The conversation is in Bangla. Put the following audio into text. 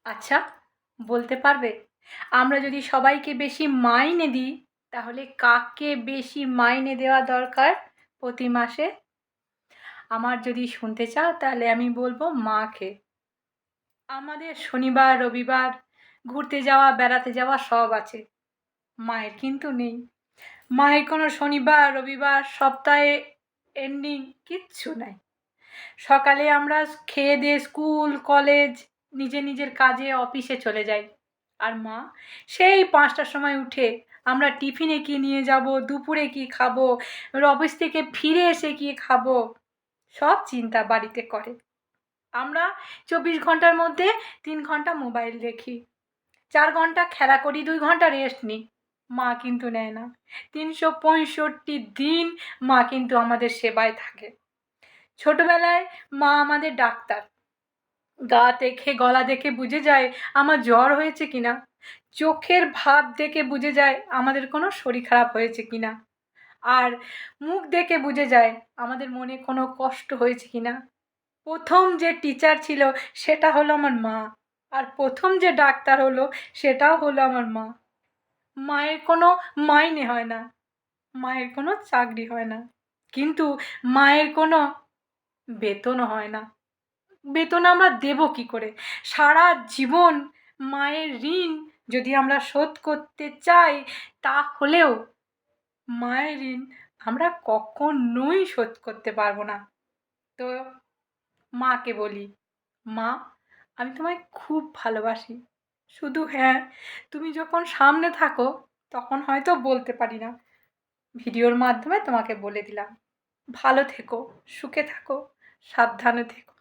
আচ্ছা, বলতে পারবে আমরা যদি সবাইকে বেশি মাইনে দিই তাহলে কাকে বেশি মাইনে দেওয়া দরকার প্রতি মাসে? আমার যদি শুনতে চাও তাহলে আমি বলবো মাকে। আমাদের শনিবার রবিবার ঘুরতে যাওয়া বেড়াতে যাওয়া সব আছে, মায়ের কিন্তু নেই। মায়ের কোনো শনিবার রবিবার সপ্তাহে এন্ডিং কিচ্ছু নাই। সকালে আমরা খেয়ে দিয়ে স্কুল কলেজ নিজের নিজের কাজে অফিসে চলে যাই, আর মা সেই 5টার সময় উঠে আমরা টিফিনে কি নিয়ে যাব, দুপুরে কি খাবো, অফিস থেকে ফিরে এসে কি খাবো, সব চিন্তা বাড়িতে করে। আমরা 24 ঘন্টার মধ্যে 3 ঘন্টা মোবাইল দেখি, 4 ঘন্টা খেলা করি, 2 ঘন্টা রেস্ট নিই। মা কিন্তু নেয় না। 365 দিন মা কিন্তু আমাদের সেবায় থাকে। ছোটবেলায় মা আমাদের ডাক্তার, গা দেখে গলা দেখে বুঝে যায় আমার জ্বর হয়েছে কিনা, চোখের ভাব দেখে বুঝে যায় আমাদের কোনো শরীর খারাপ হয়েছে কিনা, আর মুখ দেখে বুঝে যায় আমাদের মনে কোনো কষ্ট হয়েছে কিনা। প্রথম যে টিচার ছিল সেটা হলো আমার মা, আর প্রথম যে ডাক্তার হলো সেটাও হলো আমার মা। মায়ের কোনো মাইনে হয় না, মায়ের কোনো চাকরি হয় না, কিন্তু মায়ের কোনো বেতনও হয় না। বেতন আমরা দেব কি করে? সারা জীবন মায়ের ঋণ যদি আমরা শোধ করতে চাই, তাহলেও মায়ের ঋণ আমরা কখনোই শোধ করতে পারবো না। তো মাকে বলি, মা আমি তোমায় খুব ভালোবাসি, শুধু হ্যাঁ তুমি যখন সামনে থাকো তখন হয়তো বলতে পারি না, ভিডিওর মাধ্যমে তোমাকে বলে দিলাম। ভালো থেকো, সুখে থাকো, সাবধানে থেকো।